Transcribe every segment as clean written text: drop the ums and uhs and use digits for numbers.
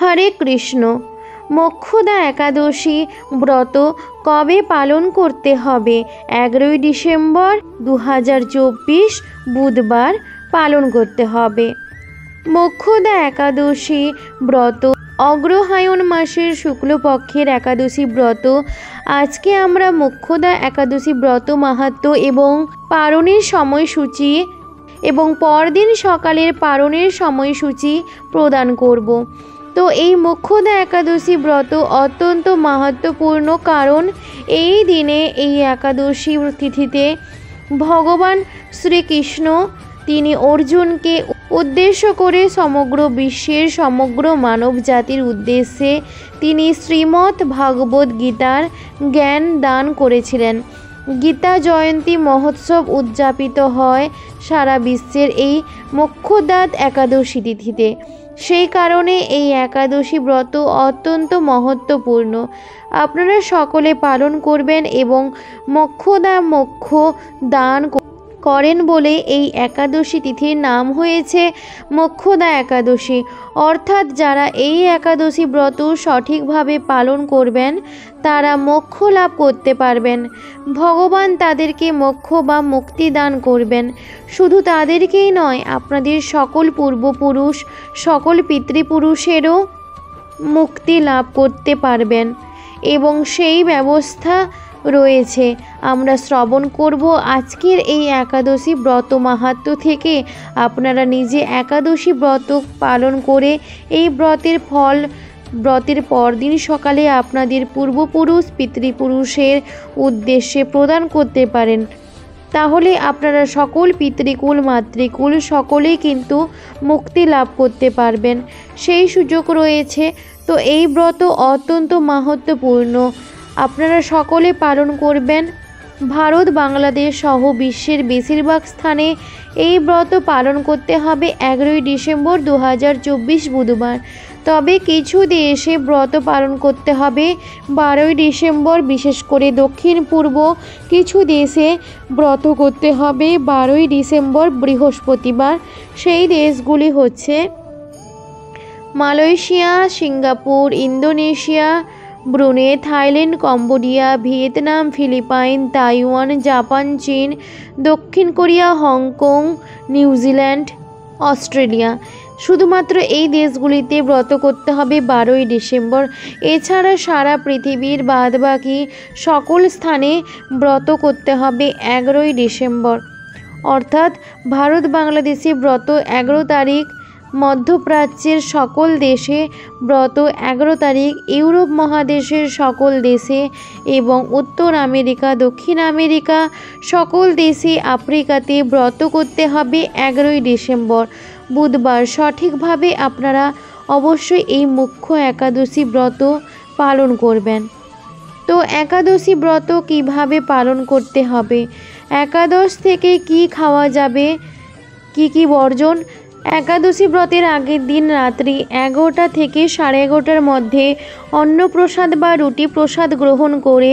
হরে কৃষ্ণ। মোক্ষদা একাদশী ব্রত কবে পালন করতে হবে? 11ই ডিসেম্বর 2024 বুধবার পালন করতে হবে। মোক্ষদা একাদশী ব্রত অগ্রহায়ণ মাসের শুক্লপক্ষের একাদশী ব্রত। আজকে আমরা মোক্ষদা একাদশী ব্রত মাহাত্ম্য এবং পালনের সময়সূচি এবং পরদিন সকালের পালনের সময়সূচি প্রদান করব। তো এই মোক্ষদা একাদশী ব্রত অত্যন্ত মাহাত্ম্যপূর্ণ, কারণ এই দিনে এই একাদশী তিথিতে ভগবান শ্রীকৃষ্ণ তিনি অর্জুনকে উদ্দেশ্য করে সমগ্র বিশ্বের সমগ্র মানব জাতির উদ্দেশ্যে তিনি শ্রীমদ্ ভাগবত গীতার জ্ঞান দান করেছিলেন। গীতা জয়ন্তী মহোৎসব উদযাপিত হয় সারা বিশ্বের এই মোক্ষদা একাদশী তিথিতে। সেই কারণে এই একাদশী ব্রত অত্যন্ত মহত্বপূর্ণ। আপনারা সকলে পালন করবেন এবং মোক্ষ দান করেন বলে এই একাদশী তিথির নাম হয়েছে মোক্ষদা একাদশী। অর্থাৎ যারা এই একাদশী ব্রত সঠিকভাবে পালন করবেন তারা মোক্ষ লাভ করতে পারবেন। ভগবান তাদেরকে মোক্ষ বা মুক্তি দান করবেন। শুধু তাদেরকেই নয়, আপনাদের সকল পূর্বপুরুষ সকল পিতৃপুরুষেরও মুক্তি লাভ করতে পারবেন এবং সেই ব্যবস্থা রয়েছে। আমরা শ্রবণ করব আজকের এই একাদশী ব্রত মাহাত্ম্য থেকে। আপনারা নিজে একাদশী ব্রত পালন করে এই ব্রতের ফল ব্রতের পরদিন সকালে আপনাদের পূর্বপুরুষ পিতৃপুরুষের উদ্দেশ্যে প্রদান করতে পারেন। তাহলে আপনারা সকল পিতৃকুল মাতৃকুল সকলেই কিন্তু মুক্তি লাভ করতে পারবেন, সেই সুযোগ রয়েছে। তো এই ব্রত অত্যন্ত মাহাত্ম্যপূর্ণ, আপনারা সকলে পালন করবেন। ভারত বাংলাদেশ সহ বিশ্বের বেশিরভাগ স্থানে এই ব্রত পালন করতে হবে 11ই ডিসেম্বর 2024 বুধবার। তবে কিছু দেশে ব্রত পালন করতে হবে 12ই ডিসেম্বর, বিশেষ করে দক্ষিণ পূর্ব কিছু দেশে ব্রত করতে হবে 12ই ডিসেম্বর বৃহস্পতিবার। সেই দেশগুলি হচ্ছে Malaysia, Singapore, Indonesia, Brunei, Thailand, Cambodia, Vietnam, Philippines, Taiwan, Japan, চীন, দক্ষিণ কোরিয়া, হংকং, নিউজিল্যান্ড, অস্ট্রেলিয়া। শুধুমাত্র এই দেশগুলিতে ব্রত করতে হবে 12ই ডিসেম্বর। এছাড়া সারা পৃথিবীর বাদবাকি সকল স্থানে ব্রত করতে হবে 11ই ডিসেম্বর। অর্থাৎ ভারত বাংলাদেশে ব্রত 11 তারিখ, মধ্যপ্রাচ্যের সকল দেশে ব্রত 11 তারিখ, ইউরোপ মহাদেশের সকল দেশে এবং উত্তর আমেরিকা দক্ষিণ আমেরিকা সকল দেশে আফ্রিকাতে ব্রত করতে হবে 11ই ডিসেম্বর বুধবার। সঠিকভাবে আপনারা অবশ্যই এই মুখ্য একাদশী ব্রত পালন করবেন। তো একাদশী ব্রত কিভাবে পালন করতে হবে, একাদশ থেকে কি খাওয়া যাবে, কি বর্জন। একাদশী ব্রতের আগের দিন রাত্রি 11টা থেকে 11:30টার মধ্যে অন্নপ্রসাদ বা রুটি প্রসাদ গ্রহণ করে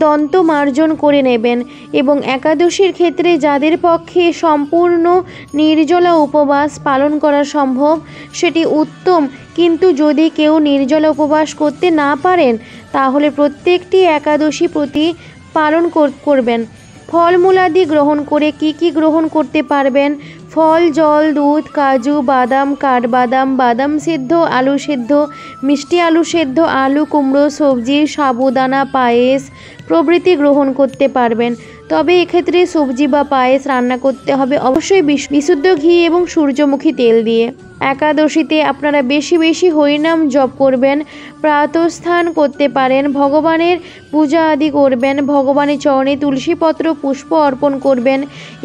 দন্ত মার্জন করে নেবেন। এবং একাদশীর ক্ষেত্রে যাদের পক্ষে সম্পূর্ণ নির্জলা উপবাস পালন করা সম্ভব সেটি উত্তম, কিন্তু যদি কেউ নির্জলা উপবাস করতে না পারেন তাহলে প্রত্যেকটি একাদশী প্রতি পালন করবেন। ফলমূলাদি গ্রহণ করে কি গ্রহণ করতে পারবেন, ফল, জল, দুধ, কাজু, বাদাম, কাঠবাদাম, বাদাম সিদ্ধ, আলু সিদ্ধ, মিষ্টি আলু সিদ্ধ, আলু কুমড়ো সবজি, সাবুদানা, পায়েস প্রভৃতি গ্রহণ করতে পারবেন। তবে এক্ষেত্রে সবজি বা পায়েস রান্না করতে হবে অবশ্যই বিশুদ্ধ ঘি এবং সূর্যমুখী তেল দিয়ে। একাদশীতে আপনারা বেশি বেশি হরিনাম জপ করবেন, প্রাতঃস্নান করতে পারেন, ভগবানের পূজা আদি করবেন, ভগবানের চরণে তুলসীপত্র পুষ্প অর্পণ করবেন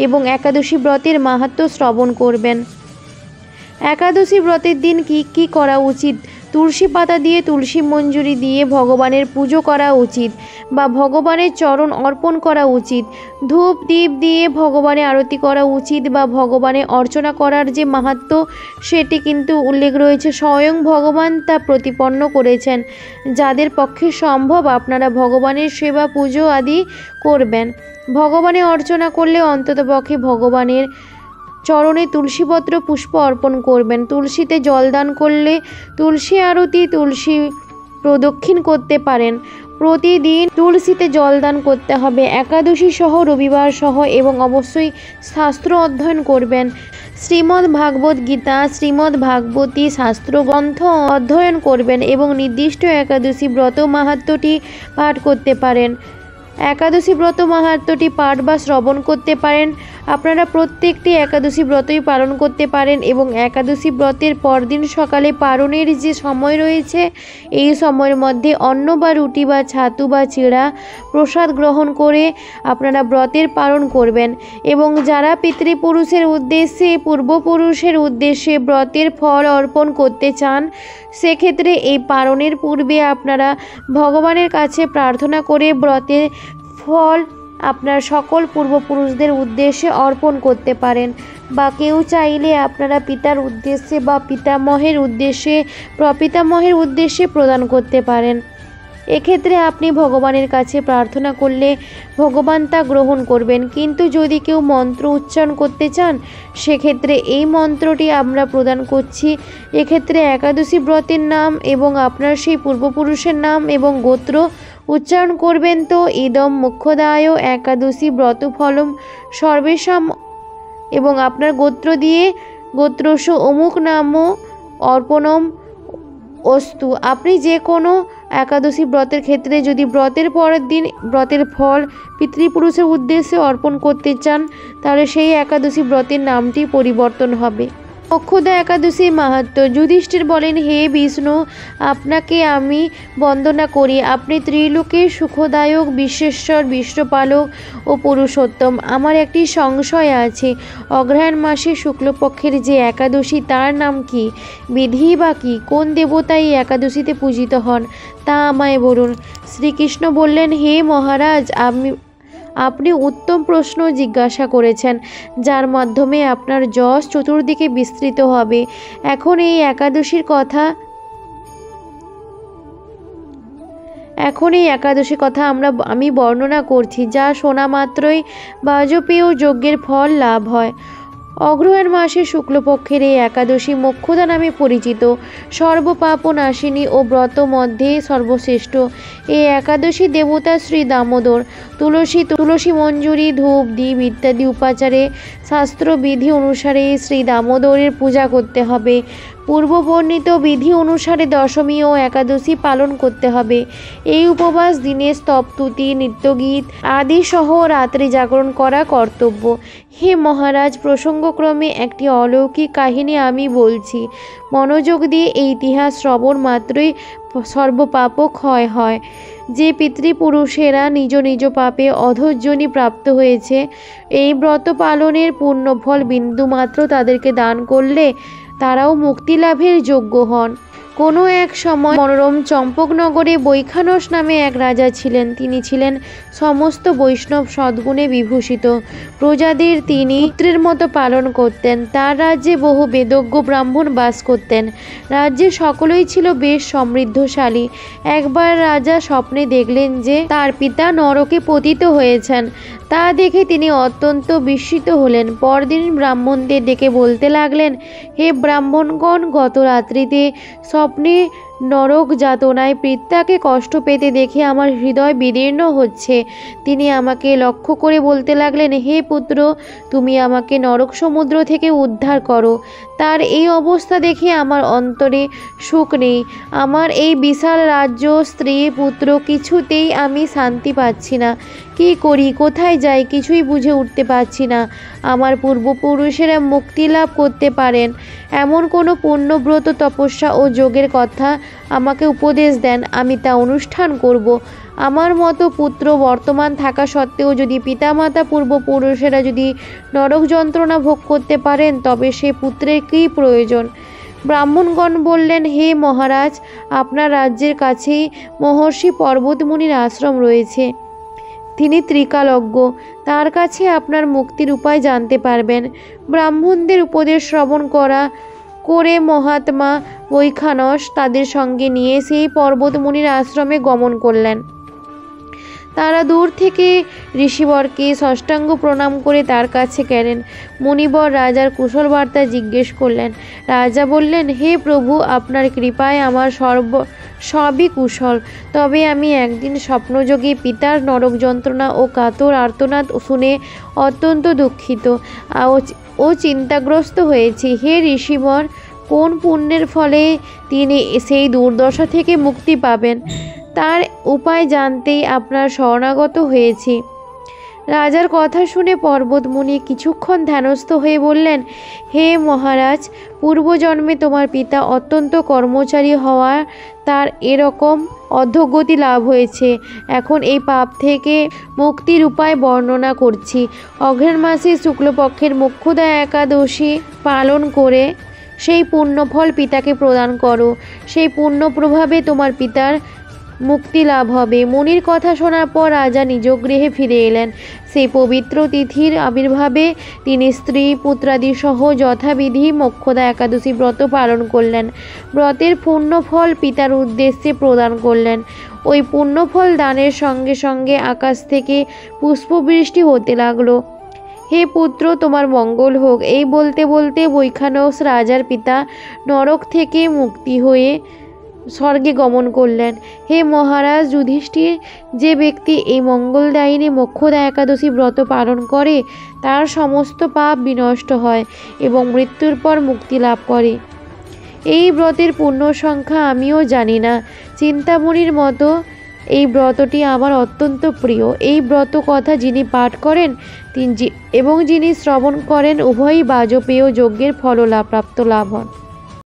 এবং একাদশী ব্রতের মাহাত্ম্য শ্রবণ করবেন। একাদশী ব্রতের দিন কি করা উচিত, তুলসী পাতা দিয়ে তুলসী মঞ্জুরি দিয়ে ভগবানের পুজো করা উচিত বা ভগবানের চরণ অর্পণ করা উচিত, ধূপ দীপ দিয়ে ভগবানের আরতি করা উচিত বা ভগবানের অর্চনা করার যে মাহাত্ম্য সেটি কিন্তু উল্লেখ রয়েছে, স্বয়ং ভগবান তা প্রতিপন্ন করেছেন। যাদের পক্ষে সম্ভব আপনারা ভগবানের সেবা পুজো আদি করবেন। ভগবানের অর্চনা করলে অন্ততপক্ষে ভগবানের চরণে তুলসীপত্র পুষ্প অর্পণ করবেন। তুলসীতে জলদান করলে তুলসী আরতি, তুলসী প্রদক্ষিণ করতে পারেন। প্রতিদিন তুলসীতে জলদান করতে হবে, একাদশী সহ, রবিবার সহ, এবং অবশ্যই শাস্ত্র অধ্যয়ন করবেন। শ্রীমদ্ ভাগবত গীতা, শ্রীমদ্ ভাগবতী শাস্ত্রগ্রন্থ অধ্যয়ন করবেন এবং নির্দিষ্ট একাদশী ব্রত মাহাত্ম্যটি পাঠ করতে পারেন। একাদশী ব্রত মাহাত্ম্যটি পাঠ বা শ্রবণ করতে পারেন। আপনারা প্রত্যেকটি একাদশী ব্রতই পালন করতে পারেন এবং একাদশী ব্রতের পরদিন সকালে পারণের যে সময় রয়েছে, এই সময়ের মধ্যে অন্ন বা রুটি বা ছাতু বা চিড়া প্রসাদ গ্রহণ করে আপনারা ব্রতের পালন করবেন। এবং যারা পিতৃপুরুষের উদ্দেশ্যে, পূর্বপুরুষের উদ্দেশ্যে ব্রতের ফল অর্পণ করতে চান, সেক্ষেত্রে এই পালনের পূর্বে আপনারা ভগবানের কাছে প্রার্থনা করে ব্রতের ফল আপনার সকল পূর্বপুরুষদের উদ্দেশ্যে অর্পণ করতে পারেন। বা কেউ চাইলে আপনারা পিতার উদ্দেশ্যে বা পিতামহের উদ্দেশ্যে, প্রপিতামহের উদ্দেশ্যে প্রদান করতে পারেন। এক্ষেত্রে আপনি ভগবানের কাছে প্রার্থনা করলে ভগবান তা গ্রহণ করবেন। কিন্তু যদি কেউ মন্ত্র উচ্চারণ করতে চান, সেক্ষেত্রে এই মন্ত্রটি আমরা প্রদান করছি। এক্ষেত্রে একাদশী ব্রতের নাম এবং আপনার সেই পূর্বপুরুষের নাম এবং গোত্র উচ্চারণ করবেন। তো ইদম মোক্ষদায় একাদশী ব্রত ফলম সর্বেশাম, এবং আপনার গোত্র দিয়ে গোত্রস্য অমুক নাম অর্পণম অস্তু। আপনি যে কোনো একাদশী ব্রতের ক্ষেত্রে যদি ব্রতের পরের দিন ব্রতের ফল পিতৃপুরুষের উদ্দেশ্যে অর্পণ করতে চান, তাহলে সেই একাদশী ব্রতের নামটি পরিবর্তন হবে। মোক্ষদা একাদশী মাহাত্ম্য। যুধিষ্ঠির বলেন, হে বিষ্ণু, আপনাকে আমি বন্দনা করি। আপনি ত্রিলোকের সুখদায়ক, বিশ্বেশ্বর, বিশ্বপালক ও পুরুষোত্তম। আমার একটি সংশয় আছে। অগ্রহায়ণ মাসে শুক্লপক্ষের যে একাদশী, তার নাম কি? বিধি বা কি? কোন দেবতা এই একাদশীতে পূজিত হন, তা আমায় বলুন। শ্রীকৃষ্ণ বললেন, হে মহারাজ, আপনি উত্তম প্রশ্ন জিজ্ঞাসা করেছেন, যার মাধ্যমে আপনার যশ চতুর্দিকে বিস্তৃত হবে। এখন এই একাদশীর কথা আমি বর্ণনা করছি, যা শোনা মাত্রই বাজপেয় যজ্ঞের ফল লাভ হয়। অগ্রহায়ণ মাসে শুক্লপক্ষের এই একাদশী মোক্ষদা নামে পরিচিত, সর্বপাপ নাশিনী ও ব্রত মধ্যে সর্বশ্রেষ্ঠ। এই একাদশী দেবতা শ্রী দামোদর। তুলসী মঞ্জুরি, ধূপ, দীপ ইত্যাদি উপাচারে শাস্ত্রবিধি অনুসারে শ্রী দামোদরের পূজা করতে হবে। পূর্ববর্ণিত বিধি অনুসারে দশমী ও একাদশী পালন করতে হবে। এই উপবাস দিনে স্তবস্তুতি, নৃত্যগীত আদি সহ রাত্রি জাগরণ করা কর্তব্য। হে মহারাজ, প্রসঙ্গক্রমে একটি অলৌকিক কাহিনী আমি বলছি। মনোযোগ দিয়ে এই ইতিহাস শ্রবণ মাত্রই সর্বপাপ ক্ষয় হয়। যে পিতৃপুরুষেরা নিজ নিজ পাপে অধঃজনি প্রাপ্ত হয়েছে, এই ব্রত পালনের পুণ্যফল বিন্দুমাত্র তাদেরকে দান করলে তারাও মুক্তি লাভের যোগ্য হন। কোনো এক সময় মনোরম চম্পকনগরে বৈখানস নামে এক রাজা ছিলেন। তিনি ছিলেন সমস্ত বৈষ্ণব সদ্গুণে বিভূষিত। প্রজাদের তিনি পুত্রের মতো পালন করতেন। তার রাজ্যে বহু বেদজ্ঞ ব্রাহ্মণ বাস করতেন। রাজ্যে সকলেই ছিল বেশ সমৃদ্ধশালী। একবার রাজা স্বপ্নে দেখলেন যে তার পিতা নরকে পতিত হয়েছেন। তা দেখে তিনি অত্যন্ত বিস্মিত হলেন। পরদিন ব্রাহ্মণদের ডেকে বলতে লাগলেন, হে ব্রাহ্মণগণ, গত রাত্রিতে স্বপ্নে নরক যাতনায় পিতাকে কষ্ট পেতে দেখে আমার হৃদয় বিদীর্ণ হচ্ছে। তিনি আমাকে লক্ষ্য করে বলতে লাগলেন, হে পুত্র, তুমি আমাকে নরক সমুদ্র থেকে উদ্ধার করো। তার এই অবস্থা দেখে আমার অন্তরে সুখ নেই। আমার এই বিশাল রাজ্য, স্ত্রী, পুত্র, কিছুতেই আমি শান্তি পাচ্ছি না। কি করি, কোথায় যাই, কিছুই বুঝে উঠতে পারছি না। আমার পূর্বপুরুষেরা মুক্তি লাভ করতে পারেন এমন কোনো পুণ্যব্রত, তপস্যা ও যোগের কথা আমাকে উপদেশ দেন, আমি তা অনুষ্ঠান করব। আমার মতো পুত্র বর্তমান থাকা সত্ত্বেও যদি পিতামাতা পূর্বপুরুষেরা যদি নরক যন্ত্রণা ভোগ করতে পারেন, তবে সে পুত্রের কী প্রয়োজন? ব্রাহ্মণগণ বললেন, হে মহারাজ, আপনার রাজ্যের কাছেই মহর্ষি পর্বতমুনির আশ্রম রয়েছে। তিনি ত্রিকালজ্ঞ। তার কাছে আপনার মুক্তির উপায় জানতে পারবেন। ব্রাহ্মণদের উপদেশ শ্রবণ করে মহাত্মা বৈখানস তাদের সঙ্গে নিয়ে সেই পর্বতমুনির আশ্রমে গমন করলেন। তারা দূর থেকে ঋষিবরকে ষষ্ঠাঙ্গ প্রণাম করে তার কাছে গেলেন। মুনিবর রাজার কুশল বার্তা জিজ্ঞেস করলেন। রাজা বললেন, হে প্রভু, আপনার কৃপায় আমার সবই কুশল। তবে আমি একদিন স্বপ্নযোগে পিতার নরক যন্ত্রণা ও কাতর আর্তনাদ শুনে অত্যন্ত দুঃখিত ও চিন্তাগ্রস্ত হয়েছি। হে ঋষিবর, কোন পুণ্যের ফলে তিনি সেই দুর্দশা থেকে মুক্তি পাবেন, তার উপায় জানতেই আপনার শরণাগত হয়েছি। রাজার কথা শুনে পর্বতমুনি কিছুক্ষণ ধ্যানস্থ হয়ে বললেন, হে মহারাজ, পূর্বজন্মে তোমার পিতা অত্যন্ত কর্মচারী হওয়ার তার এরকম অধোগতি লাভ হয়েছে। এখন এই পাপ থেকে মুক্তির উপায় বর্ণনা করছি। অঘ্রাণ মাসে শুক্লপক্ষের মোক্ষদা একাদশী পালন করে সেই পুণ্যফল পিতাকে প্রদান করো। সেই পুণ্য প্রভাবে তোমার পিতার মুক্তি লাভ হবে। মুনির কথা শোনার পর রাজা নিজ গৃহে ফিরে এলেন। সেই পবিত্র তিথির আবির্ভাবে তিনি স্ত্রী পুত্রাদি সহ যথাবিধি মোক্ষদা একাদশী ব্রত পালন করলেন। ব্রতের পুণ্যফল পিতার উদ্দেশ্যে প্রদান করলেন। ওই পুণ্যফল দানের সঙ্গে সঙ্গে আকাশ থেকে পুষ্পবৃষ্টি হতে লাগলো। হে পুত্র, তোমার মঙ্গল হোক। এই বলতে বলতে বৈখানস রাজার পিতা নরক থেকে মুক্তি হয়ে স্বর্গে গমন করলেন। হে মহারাজ যুধিষ্ঠির, যে ব্যক্তি এই মঙ্গলদায়িনী মোক্ষদা একাদশী ব্রত পালন করে তার সমস্ত পাপ বিনষ্ট হয় এবং মৃত্যুর পর মুক্তি লাভ করে। এই ব্রতের পূর্ণ সংখ্যা আমিও জানি না। চিন্তামণির মতো এই ব্রতটি আমার অত্যন্ত প্রিয়। এই ব্রত কথা যিনি পাঠ করেন এবং যিনি শ্রবণ করেন উভয়ই বাজপেয় যজ্ঞের প্রাপ্ত লাভ হন।